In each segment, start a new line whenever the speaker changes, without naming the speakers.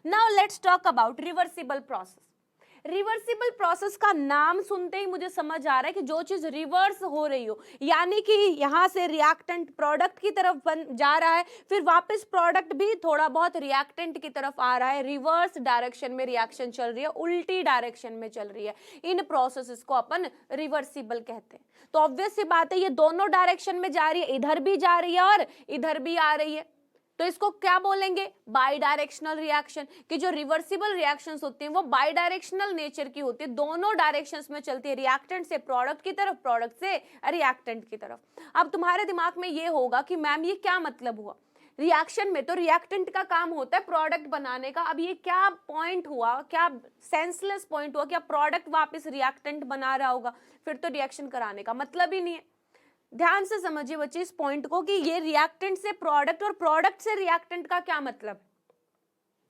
Now let's talk about reversible process. Reversible process का नाम सुनते ही मुझे समझ आ रहा है कि जो चीज रिवर्स हो रही हो, यानी कि यहां से रिएक्टेंट प्रोडक्ट की तरफ बन जा रहा है, फिर वापस प्रोडक्ट भी थोड़ा बहुत रिएक्टेंट की तरफ आ रहा है, रिवर्स डायरेक्शन में रिएक्शन चल रही है, उल्टी डायरेक्शन में चल रही है, इन प्रोसेस को अपन रिवर्सिबल कहते हैं। तो ऑब्वियस सी बात है ये दोनों डायरेक्शन में जा रही है, इधर भी जा रही है और इधर भी आ रही है, तो इसको क्या बोलेंगे, बाई डायरेक्शनल रिएक्शन। कि जो रिवर्सिबल रिएक्शंस होती हैं वो बाई डायरेक्शनल नेचर की होती है, दोनों डायरेक्शंस में चलती है, रिएक्टेंट से प्रोडक्ट की तरफ, प्रोडक्ट से रिएक्टेंट की तरफ। अब तुम्हारे दिमाग में ये होगा कि मैम ये क्या मतलब हुआ, रिएक्शन में तो रिएक्टेंट का काम होता है प्रोडक्ट बनाने का, अब ये क्या पॉइंट हुआ, क्या सेंसलेस पॉइंट हुआ, क्या प्रोडक्ट वापस रिएक्टेंट बना रहा होगा, फिर तो रिएक्शन कराने का मतलब ही नहीं है। ध्यान से समझिए बच्चे इस पॉइंट को कि ये रिएक्टेंट से प्रोडक्ट और प्रोडक्ट से रिएक्टेंट का क्या मतलब है,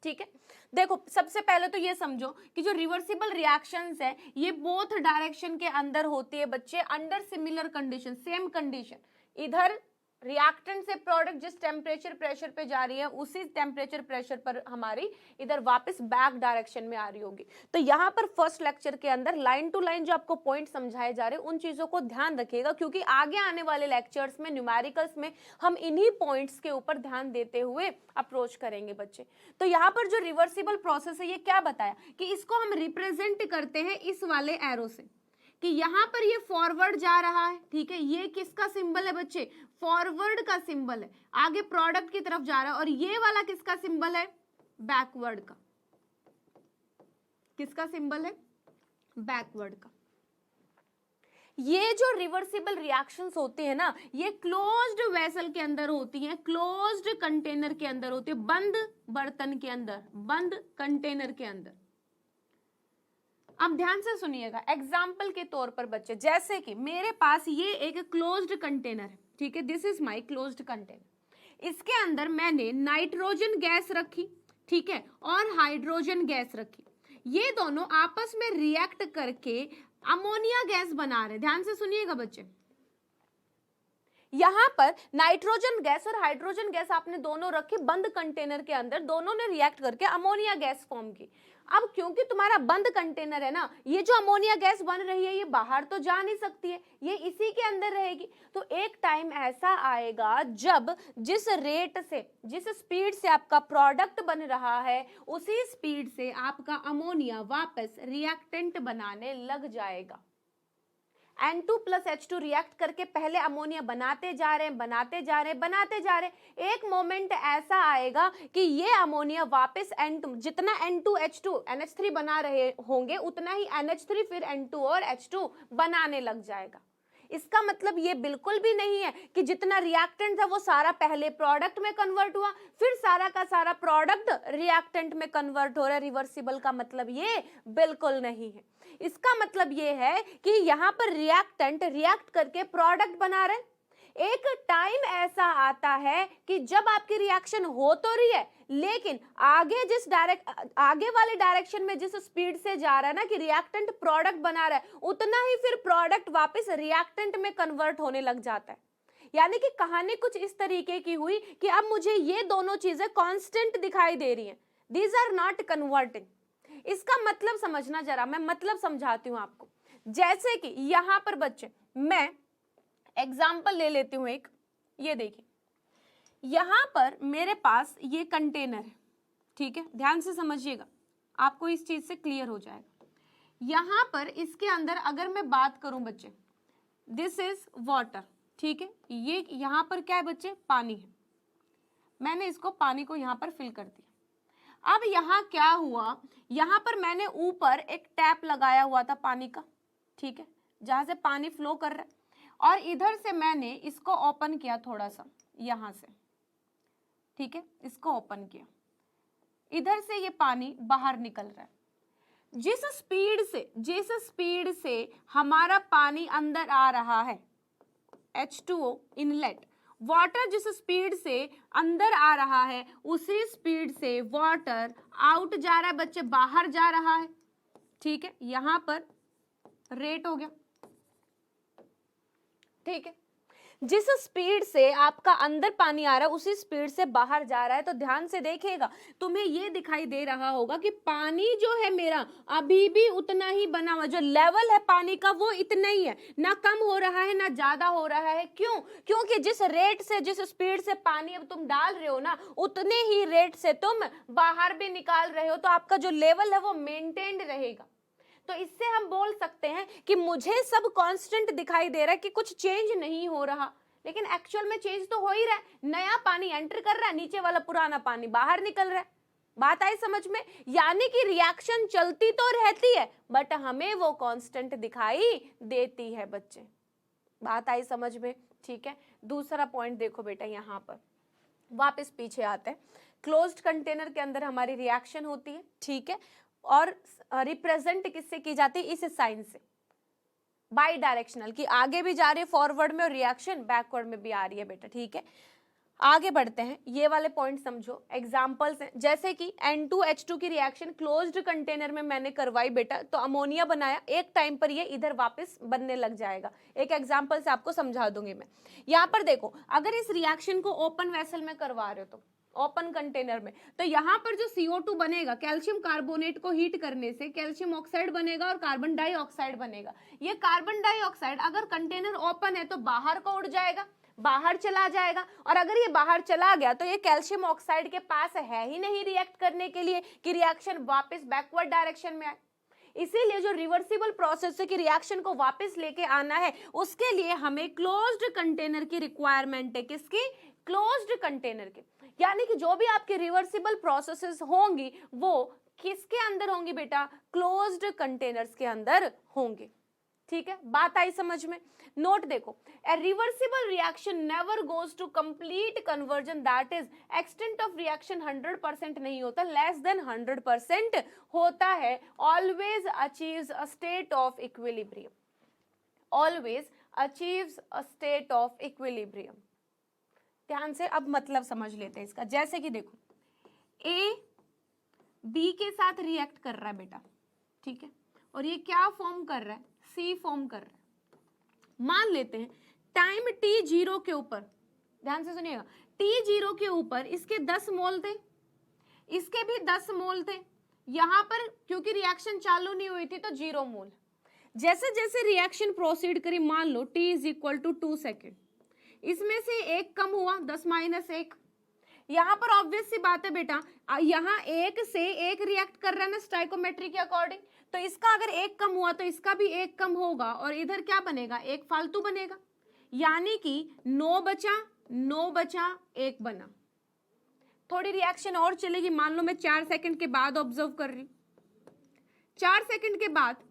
ठीक है। देखो सबसे पहले तो ये समझो कि जो रिवर्सिबल रिएक्शंस है ये बोथ डायरेक्शन के अंदर होती है बच्चे, under similar condition, same condition. इधर रिएक्टेंट से प्रोडक्ट जिस टेम्परेचर प्रेशर पे जा रही है उसी टेम्परेचर प्रेशर पर हमारी इधर वापस बैक डायरेक्शन में आ रही होगी। तो यहाँ पर फर्स्ट लेक्चर के अंदर लाइन टू लाइन जो आपको पॉइंट समझाए जा रहे हैं उन चीजों को ध्यान रखिएगा, क्योंकि आगे आने वाले लेक्चर्स में न्यूमेरिकल्स में हम इन्हीं पॉइंट्स के ऊपर ध्यान देते हुए अप्रोच करेंगे बच्चे। तो यहाँ पर जो रिवर्सिबल प्रोसेस है ये क्या बताया कि इसको हम रिप्रेजेंट करते हैं इस वाले एरो से, कि यहां पर ये फॉरवर्ड जा रहा है, ठीक है, ये किसका सिंबल है बच्चे, फॉरवर्ड का सिंबल है, आगे प्रोडक्ट की तरफ जा रहा है, और ये वाला किसका सिंबल है, बैकवर्ड का। किसका सिंबल है, बैकवर्ड का। ये जो रिवर्सिबल रिएक्शंस होती है ना ये क्लोज्ड वेसल के अंदर होती हैं, क्लोज्ड कंटेनर के अंदर होती है, बंद बर्तन के अंदर, बंद कंटेनर के अंदर। अब ध्यान से सुनिएगा, एग्जाम्पल के तौर पर बच्चे, जैसे कि मेरे पास ये एक क्लोज्ड कंटेनर है, ठीक है, this is my closed container. इसके अंदर मैंने नाइट्रोजन गैस रखी, ठीक है, और हाइड्रोजन गैस रखी, ये दोनों आपस में रिएक्ट करके अमोनिया गैस बना रहे। ध्यान से सुनिएगा बच्चे, यहां पर नाइट्रोजन गैस और हाइड्रोजन गैस आपने दोनों रखी बंद कंटेनर के अंदर, दोनों ने रिएक्ट करके अमोनिया गैस फॉर्म की। अब क्योंकि तुम्हारा बंद कंटेनर है ना, ये जो अमोनिया गैस बन रही है ये बाहर तो जा नहीं सकती है, ये इसी के अंदर रहेगी। तो एक टाइम ऐसा आएगा जब जिस रेट से, जिस स्पीड से आपका प्रोडक्ट बन रहा है उसी स्पीड से आपका अमोनिया वापस रिएक्टेंट बनाने लग जाएगा। N2 प्लस H2 रिएक्ट करके पहले अमोनिया बनाते जा रहे हैं, बनाते जा रहे हैं, बनाते जा रहे हैं, एक मोमेंट ऐसा आएगा कि ये अमोनिया वापस N2, जितना N2 H2 NH3 बना रहे होंगे उतना ही NH3 फिर N2 और H2 बनाने लग जाएगा। इसका मतलब ये बिल्कुल भी नहीं है कि जितना रिएक्टेंट था वो सारा पहले प्रोडक्ट में कन्वर्ट हुआ फिर सारा का सारा प्रोडक्ट रिएक्टेंट में कन्वर्ट हो रहा है। रिवर्सिबल का मतलब ये बिल्कुल नहीं है। इसका मतलब ये है कि यहाँ पर रिएक्टेंट रिएक्ट करके प्रोडक्ट बना रहे, एक टाइम ऐसा आता है कि जब आपकी रिएक्शन हो तो रही है लेकिन आगे आगे वाले डायरेक्शन में जिस स्पीड से जा रहा है ना कि रिएक्टेंट प्रोडक्ट बना रहा है उतना ही फिर प्रोडक्ट वापस रिएक्टेंट में कन्वर्ट होने लग जाता है। यानी कि कहानी कुछ इस तरीके की हुई कि अब मुझे ये दोनों चीजें कांस्टेंट दिखाई दे रही हैं, दीज आर नॉट कन्वर्टिंग। इसका मतलब समझना जरा, मैं मतलब समझाती हूं आपको। जैसे कि यहां पर बच्चे मैं एग्जाम्पल ले लेती हूं एक, ये देखिए यहां पर मेरे पास ये कंटेनर है, ठीक है, ध्यान से समझिएगा आपको इस चीज से क्लियर हो जाएगा। यहां पर इसके अंदर अगर मैं बात करूं बच्चे, दिस इज वाटर, ठीक है, ये यहां पर क्या है बच्चे, पानी है, मैंने इसको पानी को यहां पर फिल कर दिया। अब यहां क्या हुआ, यहां पर मैंने ऊपर एक टैप लगाया हुआ था पानी का, ठीक है, जहां से पानी फ्लो कर रहा है, और इधर से मैंने इसको ओपन किया थोड़ा सा यहां से, ठीक है, इसको ओपन किया, इधर से ये पानी बाहर निकल रहा है। जिस स्पीड से हमारा पानी अंदर आ रहा है, H2O इनलेट, वाटर जिस स्पीड से अंदर आ रहा है उसी स्पीड से वाटर आउट जा रहा है बच्चे, बाहर जा रहा है, ठीक है, यहां पर रेट हो गया, ठीक है। जिस स्पीड से आपका अंदर पानी आ रहा है उसी स्पीड से बाहर जा रहा है। तो ध्यान से देखिएगा, तुम्हें ये दिखाई दे रहा होगा कि पानी जो है मेरा अभी भी उतना ही बना हुआ, जो लेवल है पानी का वो इतना ही है, ना कम हो रहा है ना ज्यादा हो रहा है। क्यों? क्योंकि जिस रेट से, जिस स्पीड से पानी अब तुम डाल रहे हो ना, उतने ही रेट से तुम बाहर भी निकाल रहे हो, तो आपका जो लेवल है वो मेंटेन्ड रहेगा। तो इससे हम बोल सकते हैं कि मुझे सब कांस्टेंट दिखाई दे रहा है, कि कुछ चेंज नहीं हो रहा, लेकिन एक्चुअल में चेंज तो हो ही रहा है। नया पानी एंटर कर रहा है, नीचे वाला पुराना पानी बाहर निकल रहा है। बात आई समझ में? यानी कि रिएक्शन चलती तो रहती है, बट हमें वो कांस्टेंट दिखाई देती है बच्चे। बात आई समझ में? ठीक है, दूसरा पॉइंट देखो बेटा, यहां पर वापस पीछे आते हैं। क्लोज्ड कंटेनर के अंदर हमारी रिएक्शन होती है, ठीक है, और रिप्रेजेंट किससे की जाती है? इस साइन से, बाई डायरेक्शनल, की आगे भी जा रही है फॉरवर्ड में और रिएक्शन बैकवर्ड में भी आ रही है बेटा। ठीक है, आगे बढ़ते हैं, ये वाले पॉइंट समझो। एग्जांपल्स हैं, जैसे कि N2H2 की रिएक्शन क्लोज्ड कंटेनर में मैंने करवाई बेटा, तो अमोनिया बनाया, एक टाइम पर ये इधर वापस बनने लग जाएगा। एक एग्जांपल से आपको समझा दूंगी मैं। यहाँ पर देखो, अगर इस रिएक्शन को ओपन वेसल में करवा रहे हो, तो ओपन कंटेनर में, तो यहाँ पर जो CO2 बनेगा, कैल्शियम कार्बोनेट को हीट करने से कैल्शियम ऑक्साइड बनेगा और कार्बन डाइऑक्साइड बनेगा। ये कार्बन डाइऑक्साइड अगर कंटेनर ओपन है तो बाहर को उड़ जाएगा, बाहर चला जाएगा, और अगर ये बाहर चला गया तो ये कैल्शियम ऑक्साइड के पास है ही नहीं रिएक्ट करने के लिए कि रिएक्शन वापस बैकवर्ड डायरेक्शन में आए। इसीलिए जो रिवर्सिबल प्रोसेस है कि रिएक्शन को वापस लेके आना है, उसके लिए हमें क्लोज्ड कंटेनर की रिक्वायरमेंट है। किसकी? क्लोज्ड कंटेनर की। यानी कि जो भी आपके रिवर्सिबल प्रोसेसेस होंगी वो किसके अंदर होंगी बेटा? क्लोज्ड कंटेनर्स के अंदर होंगे। ठीक है, बात आई समझ में? नोट देखो, a reversible reaction never goes to complete conversion, that is extent of reaction 100% नहीं होता, less than 100% होता है, always achieves a state of equilibrium, always achieves a state of equilibrium। ध्यान से अब मतलब समझ लेते हैं इसका। जैसे कि देखो, A B के साथ रिएक्ट कर रहा है बेटा, ठीक है, और ये क्या फॉर्म कर रहा है? C फॉर्म कर रहा है। मान लेते हैं टाइम T0 के ऊपर, ध्यान से सुनिएगा, T0 के ऊपर इसके 10 मोल थे, इसके भी 10 मोल थे। यहां पर क्योंकि रिएक्शन चालू नहीं हुई थी तो 0 मोल। जैसे जैसे रिएक्शन प्रोसीड करी, मान लो T = 2 सेकेंड, इसमें से एक कम हुआ, 10-1। यहां पर ऑब्वियस सी बात है बेटा, यहां एक से एक रिएक्ट कर रहा है ना स्टाइकोमेट्री के अकॉर्डिंग, तो इसका अगर एक कम हुआ तो इसका भी एक कम होगा, और इधर क्या बनेगा? एक फालतू बनेगा। यानी कि 9 बचा, 9 बचा, 1 बना। थोड़ी रिएक्शन और चलेगी, मान लो मैं 4 सेकंड के बाद ऑब्जर्व कर रही हूं, 4 सेकंड के बाद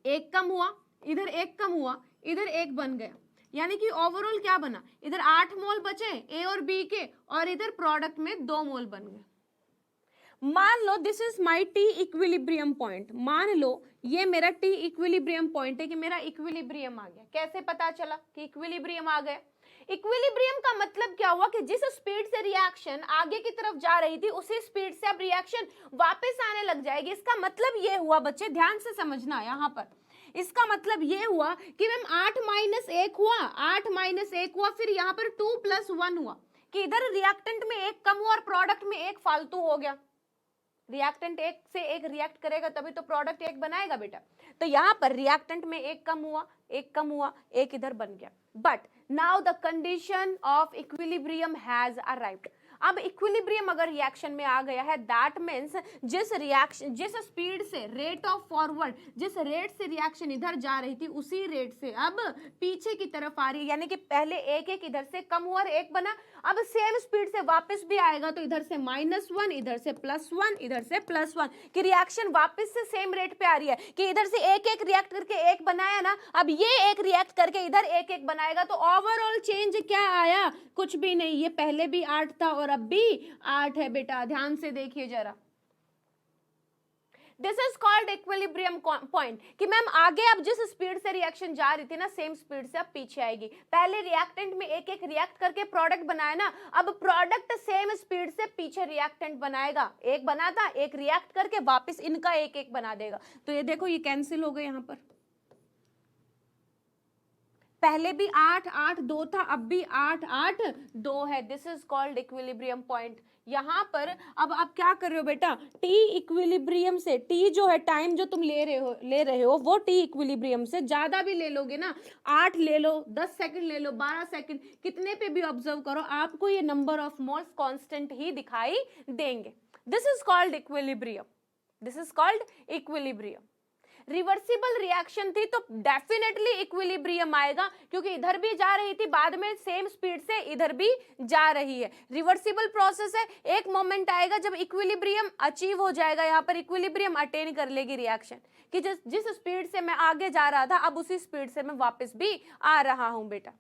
एक कम हुआ, इधर एक कम हुआ, इधर एक बन गया। यानी कि ओवरऑल क्या बना? इधर 8 मोल बचे ए और बी के, और इधर प्रोडक्ट में 2 मोल बन गए। मान लो this is my T equilibrium point, मान लो ये मेरा T इक्विलिब्रियम पॉइंट है कि मेरा इक्विलिब्रियम आ गया। कैसे पता चला कि इक्विलिब्रियम आ गया? इक्विलिब्रियम का मतलब क्या हुआ कि जिस स्पीड से रिएक्शन आगे की तरफ जा रही थी उसी स्पीड से अब रिएक्शन वापस आने लग जाएगी। इसका मतलब ये हुआ बच्चे, ध्यान से समझना यहाँ पर, इसका मतलब ये हुआ कि मैम 8 - 1 हुआ, 8 - 1 हुआ, फिर यहाँ पर 2 + 1 हुआ, कि इधर रिएक्टेंट में एक कम हुआ और प्रोडक्ट में एक फालतू हो गया। रिएक्टेंट एक से एक रिएक्ट करेगा तभी तो प्रोडक्ट एक बनाएगा बेटा। तो यहाँ पर रिएक्टेंट में एक कम हुआ, एक कम हुआ, एक इधर बन गया। But now the condition of equilibrium has arrived. अब इक्विलिब्रियम अगर रिएक्शन में आ गया है, दैट मीन्स जिस रिएक्शन, जिस स्पीड से, रेट ऑफ फॉरवर्ड, जिस रेट से रिएक्शन इधर जा रही थी उसी रेट से अब पीछे की तरफ आ रही है। यानी कि पहले एक एक इधर से कम हुआ और एक बना, अब सेम स्पीड से वापस भी आएगा, तो इधर से -1, इधर से +1, इधर से +1, कि रिएक्शन वापस से सेम रेट पे आ रही है, कि इधर से एक एक रिएक्ट करके एक बनाया ना, अब ये एक रिएक्ट करके इधर एक एक बनाएगा, तो ओवरऑल चेंज क्या आया? कुछ भी नहीं। ये पहले भी 8 था और अब भी 8 है बेटा, ध्यान से देखिए जरा। This is called equilibrium point, कि मैम आगे अब जिस स्पीड से रिएक्शन जा रही थी ना, सेम स्पीड से अब पीछे आएगी। पहले रिएक्टेंट में एक एक रिएक्ट करके प्रोडक्ट बनाया ना, अब प्रोडक्ट सेम स्पीड से पीछे रिएक्टेंट बनाएगा। एक बना था, एक रिएक्ट करके वापस इनका एक एक बना देगा। तो ये देखो, ये कैंसिल हो गए यहाँ पर। पहले भी 8 8 2 था, अब भी 8 8 2 है। This is called equilibrium point. यहां पर अब आप क्या कर रहे हो बेटा, टी इक्विलिब्रियम से, टी जो है टाइम जो तुम ले रहे हो वो टी इक्विलिब्रियम से ज्यादा भी ले लोगे ना, 8 ले लो, 10 सेकंड ले लो, 12 सेकंड, कितने पे भी ऑब्जर्व करो आपको ये नंबर ऑफ मोल्स कांस्टेंट ही दिखाई देंगे। This is called equilibrium, this is called equilibrium. Reversible reaction थी तो डेफिनेटली इक्विलिब्रियम आएगा, क्योंकि इधर भी जा रही थी, बाद में सेम स्पीड से इधर भी जा रही है। रिवर्सिबल प्रोसेस है, एक मोमेंट आएगा जब इक्विलिब्रियम अचीव हो जाएगा, यहाँ पर इक्विलिब्रियम अटेन कर लेगी रिएक्शन, कि जिस स्पीड से मैं आगे जा रहा था अब उसी स्पीड से मैं वापस भी आ रहा हूं बेटा।